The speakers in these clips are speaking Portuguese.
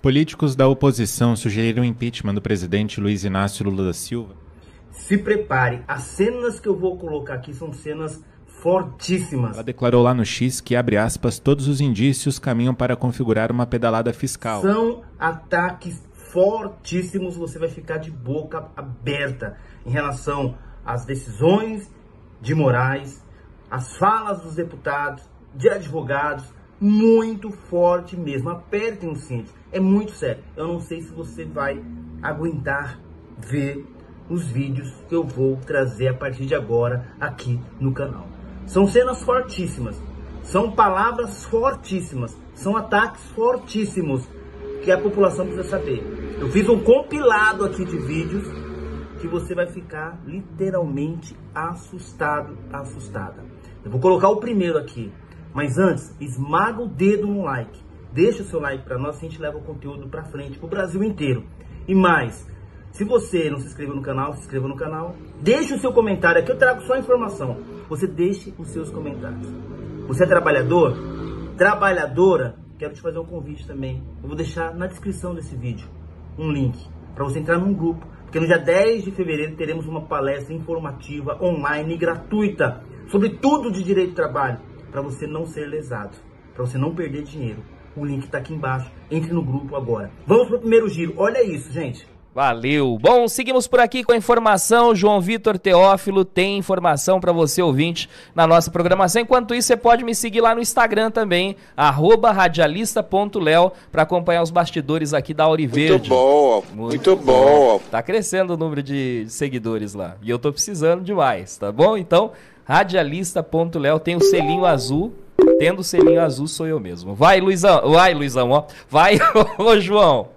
Políticos da oposição sugeriram o impeachment do presidente Luiz Inácio Lula da Silva. Se prepare, as cenas que eu vou colocar aqui são cenas fortíssimas. Ela declarou lá no X que, abre aspas, todos os indícios caminham para configurar uma pedalada fiscal. São ataques fortíssimos, você vai ficar de boca aberta em relação às decisões de Moraes, às falas dos deputados, de advogados, muito forte mesmo. Apertem os cintos, é muito sério. Eu não sei se você vai aguentar ver os vídeos que eu vou trazer a partir de agora aqui no canal. São cenas fortíssimas, são palavras fortíssimas, são ataques fortíssimos que a população precisa saber. Eu fiz um compilado aqui de vídeos que você vai ficar literalmente assustado, assustada. Eu vou colocar o primeiro aqui, mas antes, esmaga o dedo no like. Deixa o seu like para nós, assim a gente leva o conteúdo para frente, para o Brasil inteiro. E mais, se você não se inscreveu no canal, se inscreva no canal. Deixe o seu comentário, aqui eu trago só informação. Você deixe os seus comentários. Você é trabalhador? Trabalhadora? Quero te fazer um convite também. Eu vou deixar na descrição desse vídeo um link para você entrar num grupo. Porque no dia 10 de fevereiro teremos uma palestra informativa online gratuita sobre tudo de direito de trabalho, para você não ser lesado, para você não perder dinheiro. O link está aqui embaixo, entre no grupo agora. Vamos para o primeiro giro, olha isso, gente. Valeu. Bom, seguimos por aqui com a informação. João Vitor Teófilo tem informação para você, ouvinte, na nossa programação. Enquanto isso, você pode me seguir lá no Instagram também, @radialista.leo, para acompanhar os bastidores aqui da Auriverde. Muito bom. Tá crescendo o número de seguidores lá. E eu tô precisando demais, tá bom? Então, radialista.leo tem o selinho azul. Tendo o selinho azul, sou eu mesmo. Vai, Luizão. Vai, Luizão, ó. Vai, ô João.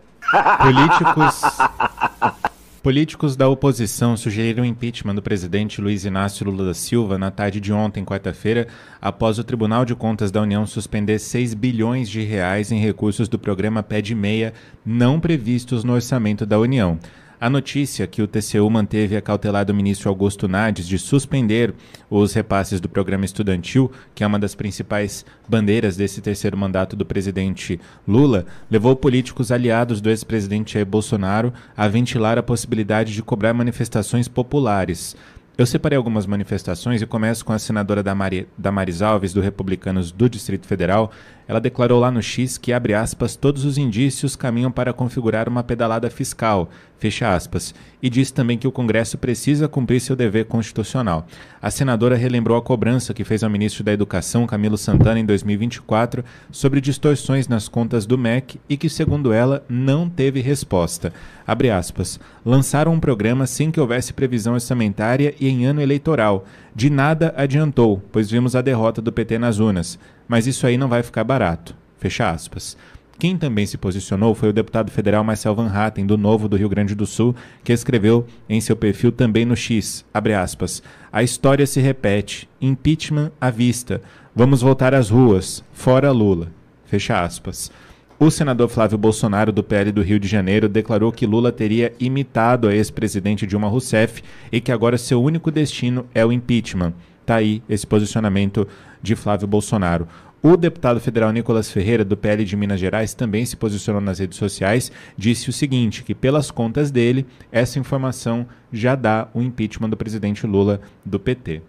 Políticos da oposição sugeriram o impeachment do presidente Luiz Inácio Lula da Silva na tarde de ontem, quarta-feira, após o Tribunal de Contas da União suspender 6 bilhões de reais em recursos do programa PED 6 não previstos no orçamento da União. A notícia que o TCU manteve a cautelar do ministro Augusto Nardes de suspender os repasses do programa estudantil, que é uma das principais bandeiras desse terceiro mandato do presidente Lula, levou políticos aliados do ex-presidente Jair Bolsonaro a ventilar a possibilidade de cobrar manifestações populares. Eu separei algumas manifestações e começo com a senadora Damares Alves, do Republicanos do Distrito Federal. Ela declarou lá no X que, abre aspas, todos os indícios caminham para configurar uma pedalada fiscal, fecha aspas, e disse também que o Congresso precisa cumprir seu dever constitucional. A senadora relembrou a cobrança que fez ao ministro da Educação, Camilo Santana, em 2024, sobre distorções nas contas do MEC e que, segundo ela, não teve resposta. Abre aspas, lançaram um programa sem que houvesse previsão orçamentária e em ano eleitoral. De nada adiantou, pois vimos a derrota do PT nas urnas. Mas isso aí não vai ficar barato. Fecha aspas. Quem também se posicionou foi o deputado federal Marcel Van Hatten, do Novo do Rio Grande do Sul, que escreveu em seu perfil também no X, abre aspas, a história se repete, impeachment à vista, vamos voltar às ruas, fora Lula, fecha aspas. O senador Flávio Bolsonaro, do PL do Rio de Janeiro, declarou que Lula teria imitado a ex-presidente Dilma Rousseff e que agora seu único destino é o impeachment. Tá aí esse posicionamento de Flávio Bolsonaro. O deputado federal Nicolas Ferreira, do PL de Minas Gerais, também se posicionou nas redes sociais, disse o seguinte, que pelas contas dele, essa informação já dá o impeachment do presidente Lula do PT.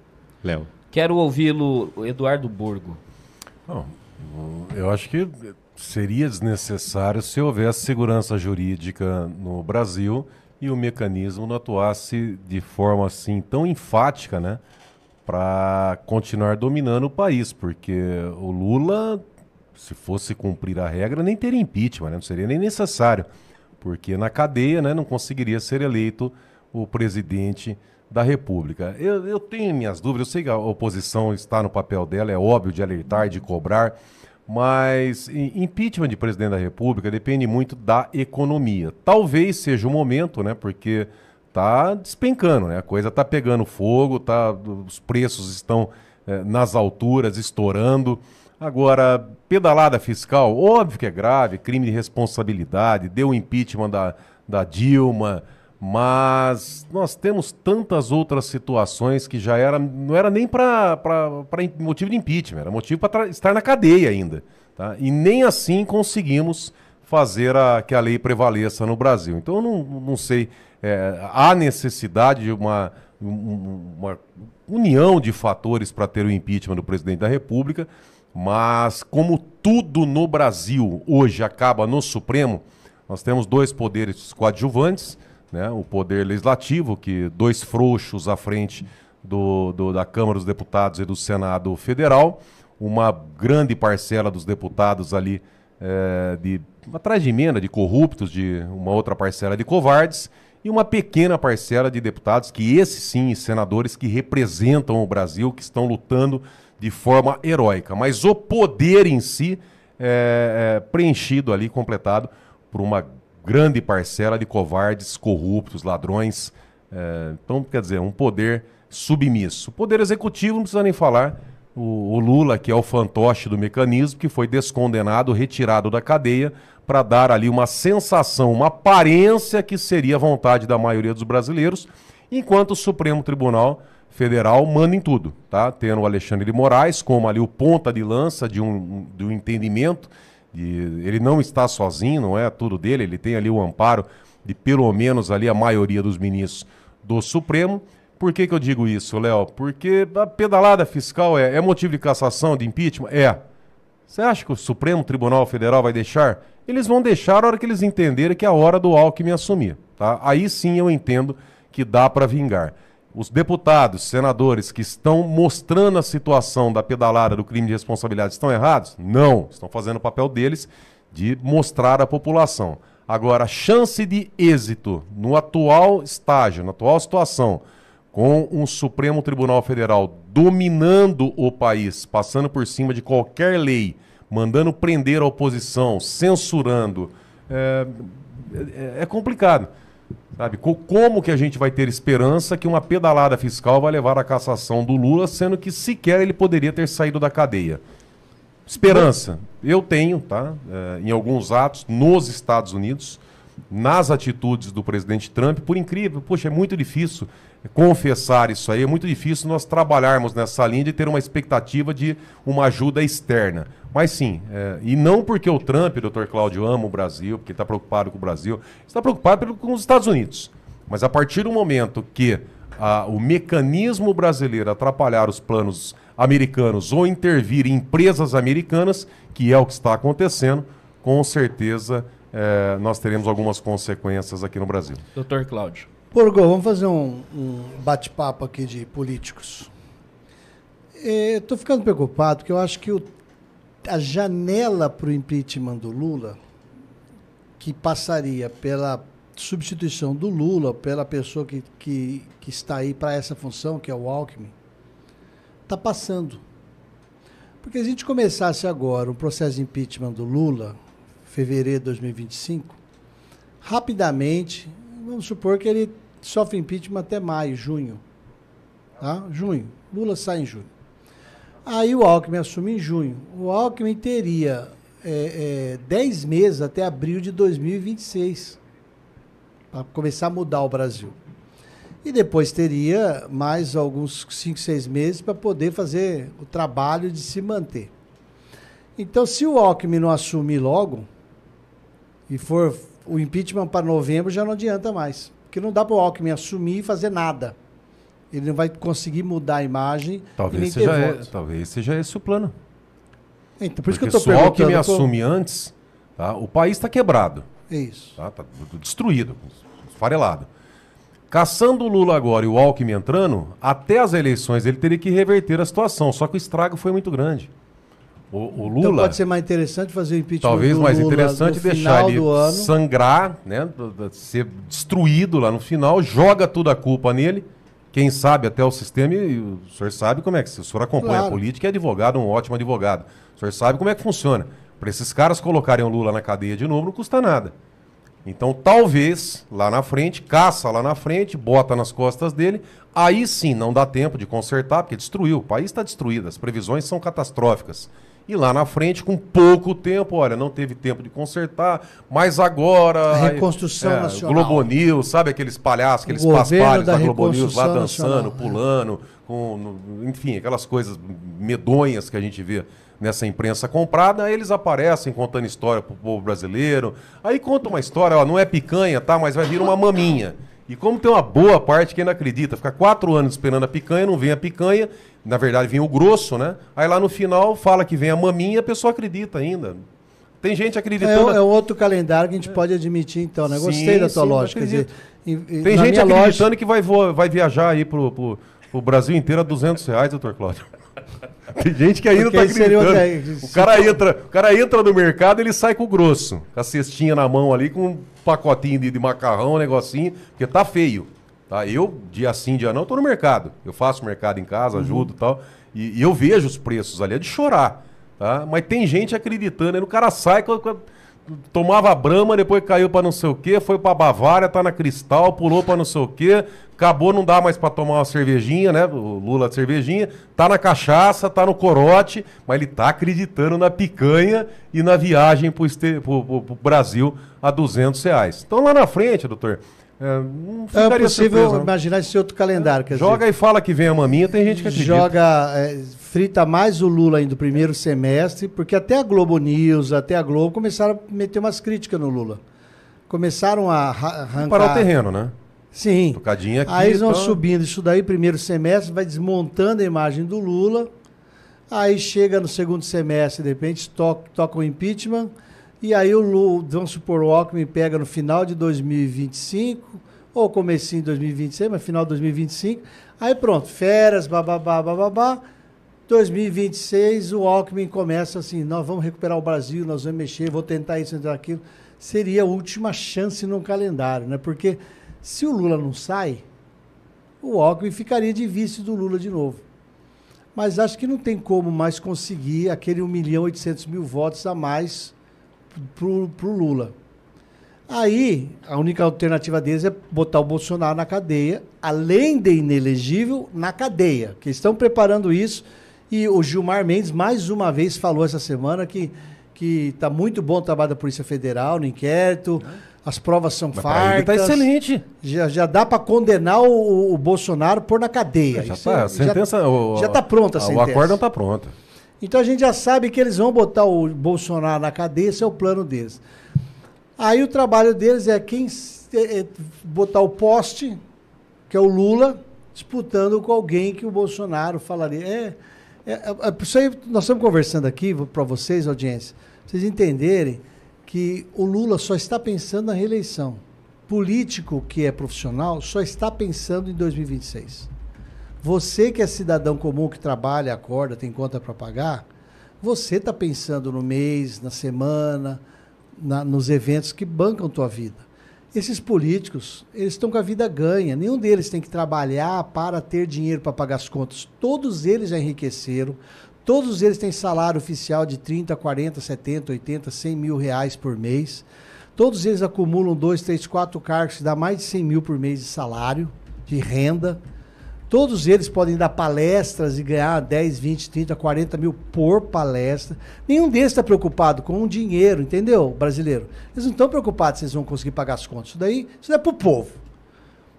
Léo. Quero ouvi-lo, Eduardo Burgo. Bom, eu acho que seria desnecessário se houvesse segurança jurídica no Brasil e o mecanismo não atuasse de forma assim tão enfática, né, para continuar dominando o país, porque o Lula, se fosse cumprir a regra, nem teria impeachment, né, não seria nem necessário, porque na cadeia, né, não conseguiria ser eleito o presidente da República. Eu tenho minhas dúvidas, eu sei que a oposição está no papel dela, é óbvio, de alertar, de cobrar, mas impeachment de presidente da República depende muito da economia. Talvez seja o momento, né, porque está despencando, né, a coisa está pegando fogo, os preços estão nas alturas, estourando. Agora, pedalada fiscal, óbvio que é grave, crime de responsabilidade, deu o impeachment da Dilma, mas nós temos tantas outras situações que não era nem para motivo de impeachment, era motivo para estar na cadeia ainda. Tá? E nem assim conseguimos fazer que a lei prevaleça no Brasil. Então, eu não sei, há necessidade de uma união de fatores para ter o impeachment do presidente da República, mas como tudo no Brasil hoje acaba no Supremo, nós temos dois poderes coadjuvantes, né? O poder legislativo, que dois frouxos à frente da Câmara dos Deputados e do Senado Federal, uma grande parcela dos deputados ali atrás de emenda, de corruptos, de uma outra parcela de covardes, e uma pequena parcela de deputados, que esses sim, senadores que representam o Brasil, que estão lutando de forma heróica. Mas o poder em si é preenchido ali, completado por uma grande parcela de covardes, corruptos, ladrões. Então, quer dizer, um poder submisso. O poder executivo, não precisa nem falar, o Lula, que é o fantoche do mecanismo, que foi descondenado, retirado da cadeia, para dar ali uma sensação, uma aparência que seria a vontade da maioria dos brasileiros, enquanto o Supremo Tribunal Federal manda em tudo, tá? Tendo o Alexandre de Moraes como ali o ponta de lança de um entendimento, ele não está sozinho, não é tudo dele, ele tem ali o amparo de pelo menos ali a maioria dos ministros do Supremo. Por que eu digo isso, Léo? Porque a pedalada fiscal é motivo de cassação, de impeachment? Você acha que o Supremo Tribunal Federal vai deixar? Eles vão deixar a hora que eles entenderem que é a hora do Alckmin assumir, tá? Aí sim eu entendo que dá para vingar. Os deputados, senadores que estão mostrando a situação da pedalada do crime de responsabilidade estão errados? Não, estão fazendo o papel deles de mostrar à população. Agora, a chance de êxito no atual estágio, na atual situação, com um Supremo Tribunal Federal dominando o país, passando por cima de qualquer lei, mandando prender a oposição, censurando, é complicado. Sabe? Como que a gente vai ter esperança que uma pedalada fiscal vai levar à cassação do Lula, sendo que sequer ele poderia ter saído da cadeia? Esperança, eu tenho, tá? Em alguns atos nos Estados Unidos, nas atitudes do presidente Trump, por incrível, poxa, é muito difícil confessar isso aí, é muito difícil nós trabalharmos nessa linha de ter uma expectativa de uma ajuda externa. Mas sim, e não porque o Trump, o Dr. Cláudio, ama o Brasil, porque está preocupado com o Brasil, está preocupado com os Estados Unidos. Mas a partir do momento que o mecanismo brasileiro atrapalhar os planos americanos ou intervir em empresas americanas, que é o que está acontecendo, com certeza nós teremos algumas consequências aqui no Brasil. Dr. Cláudio. Borgo, vamos fazer um bate-papo aqui de políticos. Estou ficando preocupado porque eu acho que a janela para o impeachment do Lula, que passaria pela substituição do Lula, pela pessoa que está aí para essa função, que é o Alckmin, está passando. Porque se a gente começasse agora um processo de impeachment do Lula, fevereiro de 2025, rapidamente, vamos supor que ele sofre impeachment até maio, junho. Tá? Junho. Lula sai em junho. Aí o Alckmin assume em junho. O Alckmin teria 10 meses até abril de 2026 para começar a mudar o Brasil. E depois teria mais alguns 5, 6 meses para poder fazer o trabalho de se manter. Então, se o Alckmin não assumir logo, e for o impeachment para novembro, já não adianta mais. Porque não dá para o Alckmin assumir e fazer nada. Ele não vai conseguir mudar a imagem e nem ter voto. Talvez seja esse o plano. Então, por isso que eu Porque estou se o perguntando... Alckmin assume antes, tá? O país está quebrado. É isso. Tá destruído, esfarelado. Caçando o Lula agora e o Alckmin entrando, até as eleições ele teria que reverter a situação. Só que o estrago foi muito grande. O Lula... Então pode ser mais interessante fazer o impeachment talvez do mais Lula interessante no deixar final ele do ano. sangrar, né, ser destruído lá no final, joga toda a culpa nele. Quem sabe até o sistema, e o senhor sabe como é que... Se o senhor acompanha a política, é advogado, um ótimo advogado. O senhor sabe como é que funciona. Para esses caras colocarem o Lula na cadeia de novo, não custa nada. Então, talvez, lá na frente, caça lá na frente, bota nas costas dele, aí sim não dá tempo de consertar, porque destruiu. O país está destruído, as previsões são catastróficas. E lá na frente, com pouco tempo, olha, não teve tempo de consertar, mas agora... A reconstrução nacional. Globo News, sabe aqueles palhaços, aqueles paspalhos da Globo News lá dançando, pulando, enfim, aquelas coisas medonhas que a gente vê nessa imprensa comprada, aí eles aparecem contando história pro povo brasileiro. Aí conta uma história, ó, não é picanha, tá? Mas vai vir uma maminha. E como tem uma boa parte que ainda acredita, fica 4 anos esperando a picanha, não vem a picanha, na verdade vem o grosso, né? Aí lá no final fala que vem a maminha, a pessoa acredita ainda. Tem gente acreditando... É outro calendário que a gente pode admitir, então, né? Gostei da tua lógica. Quer dizer, tem gente acreditando que vai viajar aí pro Brasil inteiro a R$200, doutor Cláudio. Tem gente que ainda tá acreditando. O cara entra no mercado, ele sai com o grosso, com a cestinha na mão ali, com um pacotinho de macarrão, um negocinho, porque tá feio. Tá? Eu, dia sim, dia não, tô no mercado. Eu faço mercado em casa, ajudo e tal. E eu vejo os preços ali, é de chorar. Tá? Mas tem gente acreditando, aí o cara sai, tomava Brahma, depois caiu pra não sei o quê, foi pra Bavária, tá na Cristal, pulou pra não sei o quê, acabou, não dá mais pra tomar uma cervejinha, né? O Lula de cervejinha, tá na cachaça, tá no corote, mas ele tá acreditando na picanha e na viagem pro Brasil a R$200. Então lá na frente, doutor, não ficaria possível surpresa, imaginar esse outro calendário. Quer joga dizer, e fala que vem a maminha, tem gente que acredita. Frita mais o Lula ainda do primeiro semestre, porque até a Globo News, até a Globo começaram a meter umas críticas no Lula. Começaram a arrancar... Parar o terreno, né? Sim. Tocadinha aqui. Aí eles vão subindo isso daí, primeiro semestre, vai desmontando a imagem do Lula. Aí chega no segundo semestre, de repente, toca o impeachment. E aí o Lula, vamos supor, o Alckmin pega no final de 2025, ou comecinho de 2026, mas final de 2025. Aí pronto, férias, bababá. 2026, o Alckmin começa assim, nós vamos recuperar o Brasil, nós vamos mexer, vou tentar isso, tentar aquilo. Seria a última chance no calendário, né? Porque se o Lula não sai, o Alckmin ficaria de vice do Lula de novo. Mas acho que não tem como mais conseguir aquele 1.800.000 votos a mais pro Lula. Aí, a única alternativa deles é botar o Bolsonaro na cadeia, além de inelegível, na cadeia, que estão preparando isso. E o Gilmar Mendes, mais uma vez, falou essa semana que está muito bom o trabalho da Polícia Federal no inquérito, as provas são fartas. Está excelente. Já dá para condenar o Bolsonaro por na cadeia. Já está pronta a sentença. O acordo está pronto. Então a gente já sabe que eles vão botar o Bolsonaro na cadeia, esse é o plano deles. Aí o trabalho deles é botar o poste, que é o Lula, disputando com alguém que o Bolsonaro falaria. Isso aí nós estamos conversando aqui para vocês, audiência, pra vocês entenderem que o Lula só está pensando na reeleição. Político que é profissional só está pensando em 2026. Você que é cidadão comum, que trabalha, acorda, tem conta para pagar, você está pensando no mês, na semana, nos eventos que bancam tua vida. Esses políticos, eles estão com a vida ganha. Nenhum deles tem que trabalhar para ter dinheiro para pagar as contas. Todos eles já enriqueceram. Todos eles têm salário oficial de 30, 40, 70, 80, 100 mil reais por mês. Todos eles acumulam 2, 3, 4 cargos que dá mais de 100 mil por mês de salário, de renda. Todos eles podem dar palestras e ganhar 10, 20, 30, 40 mil por palestra. Nenhum deles está preocupado com o dinheiro, entendeu, brasileiro? Eles não estão preocupados se eles vão conseguir pagar as contas. Isso é para o povo.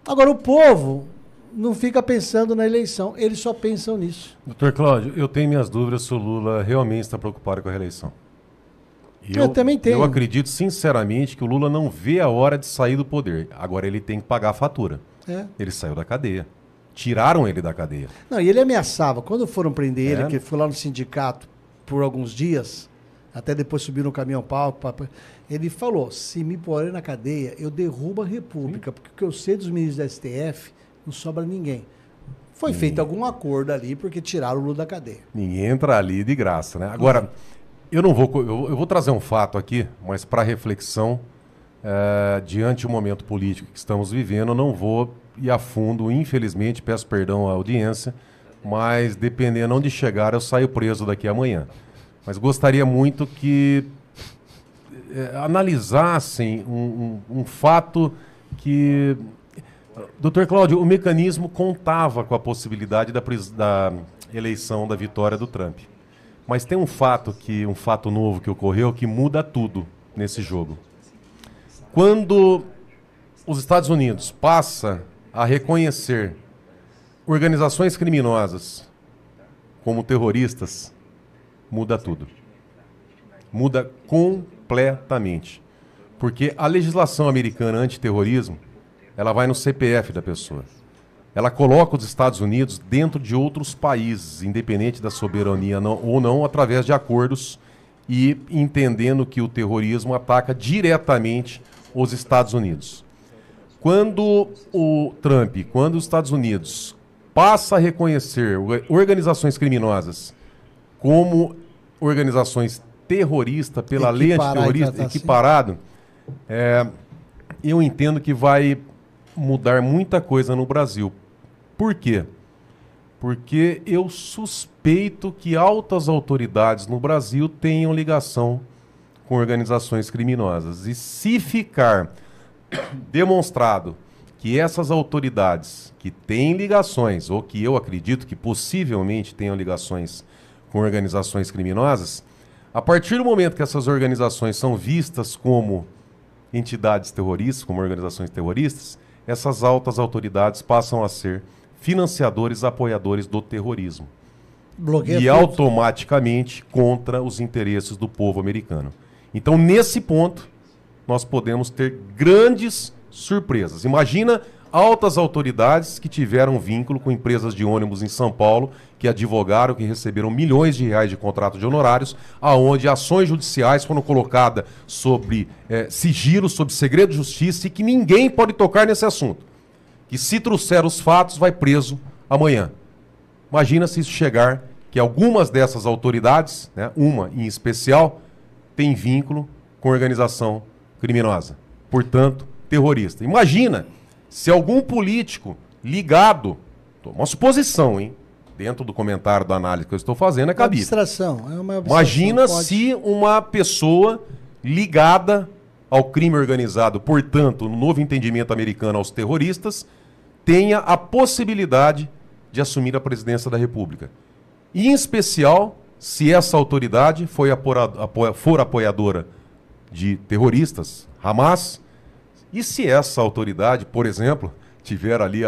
Agora, o povo não fica pensando na eleição, eles só pensam nisso. Doutor Cláudio, eu tenho minhas dúvidas se o Lula realmente está preocupado com a reeleição. Eu também tenho. Eu acredito sinceramente que o Lula não vê a hora de sair do poder. Agora ele tem que pagar a fatura. Ele saiu da cadeia. Tiraram ele da cadeia. Não, e ele ameaçava. Quando foram prender ele, que ele foi lá no sindicato por alguns dias, até depois subiu no caminhão palco, ele falou, se me porem na cadeia, eu derrubo a República, porque o que eu sei dos ministros da STF, não sobra ninguém. Foi feito algum acordo ali, porque tiraram o Lula da cadeia. Ninguém entra ali de graça, né? Agora, eu vou trazer um fato aqui, mas para reflexão, diante do momento político que estamos vivendo, eu não vou ir a fundo, infelizmente, peço perdão à audiência, mas dependendo onde chegar, eu saio preso daqui amanhã. Mas gostaria muito que analisassem um fato que... Doutor Cláudio, o mecanismo contava com a possibilidade da eleição, da vitória do Trump. Mas tem um fato novo que ocorreu que muda tudo nesse jogo. Quando os Estados Unidos passa a reconhecer organizações criminosas como terroristas, muda tudo. Muda completamente. Porque a legislação americana antiterrorismo, ela vai no CPF da pessoa. Ela coloca os Estados Unidos dentro de outros países, independente da soberania ou não, através de acordos e entendendo que o terrorismo ataca diretamente os Estados Unidos. Quando o Trump, quando os Estados Unidos passa a reconhecer organizações criminosas como organizações terroristas pela lei antiterrorista, equiparado, eu entendo que vai mudar muita coisa no Brasil. Por quê? Porque eu suspeito que altas autoridades no Brasil tenham ligação com organizações criminosas. E se ficar demonstrado que essas autoridades que têm ligações, ou que eu acredito que possivelmente tenham ligações com organizações criminosas, a partir do momento que essas organizações são vistas como entidades terroristas, como organizações terroristas, essas altas autoridades passam a ser financiadores, apoiadores do terrorismo. Bloqueia e tudo. automaticamente contra os interesses do povo americano. Então, nesse ponto, nós podemos ter grandes surpresas. Imagina altas autoridades que tiveram vínculo com empresas de ônibus em São Paulo, que advogaram, que receberam milhões de reais de contrato de honorários, aonde ações judiciais foram colocadas sobre sigilo, sobre segredo de justiça e que ninguém pode tocar nesse assunto. Que se trouxer os fatos, vai preso amanhã. Imagina se isso chegar, que algumas dessas autoridades, né, uma em especial, tem vínculo com organização criminosa. Portanto, terrorista. Imagina se algum político ligado, uma suposição, hein? Dentro do comentário da análise que eu estou fazendo, é cabível. Imagina se uma pessoa ligada ao crime organizado, portanto, no novo entendimento americano aos terroristas, tenha a possibilidade de assumir a presidência da República. E, em especial, se essa autoridade for apoiadora de terroristas, Hamas, e se essa autoridade, por exemplo, tiver ali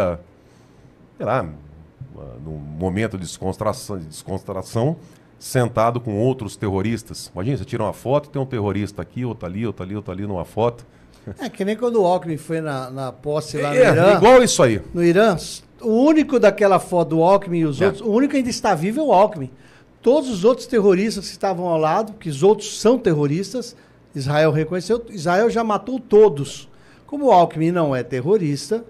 num momento de descontração, sentado com outros terroristas. Imagina, você tira uma foto, tem um terrorista aqui, outro ali, outro ali, outro ali numa foto. É que nem quando o Alckmin foi na posse lá no Irã. Igual isso aí. No Irã, o único daquela foto do Alckmin e os outros, o único que ainda está vivo é o Alckmin. Todos os outros terroristas que estavam ao lado, que os outros são terroristas, Israel reconheceu, Israel já matou todos. Como o Alckmin não é terrorista,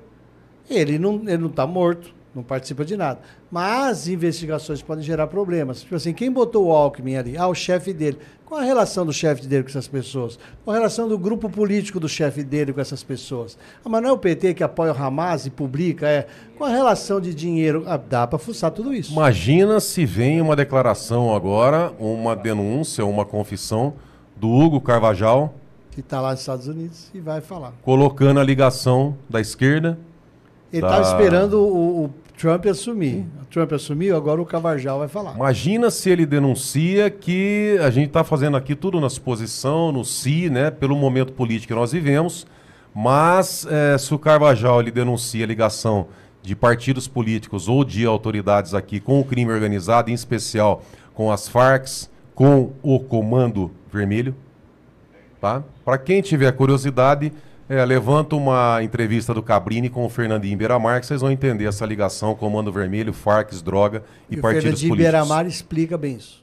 ele não está morto, não participa de nada. Mas investigações podem gerar problemas. Tipo assim, quem botou o Alckmin ali? O chefe dele. Qual a relação do chefe dele com essas pessoas? Qual a relação do grupo político do chefe dele com essas pessoas? Mas não é o PT que apoia o Hamas e publica? Qual a relação de dinheiro? Dá para fuçar tudo isso. Imagina se vem uma declaração agora, uma denúncia, uma confissão do Hugo Carvajal, que está lá nos Estados Unidos e vai falar. Colocando a ligação da esquerda. Ele estava esperando o Trump assumir. O Trump assumiu, agora o Carvajal vai falar. Imagina se ele denuncia que a gente está fazendo aqui tudo na suposição, no si, né, pelo momento político que nós vivemos, mas se o Carvajal ele denuncia a ligação de partidos políticos ou de autoridades aqui com o crime organizado, em especial com as Farc, com o Comando Vermelho, tá? Para quem tiver curiosidade, levanta uma entrevista do Cabrini com o Fernandinho Beiramar, que vocês vão entender essa ligação, Comando Vermelho, Farc, droga e partidos políticos. O Fernandinho Beiramar explica bem isso.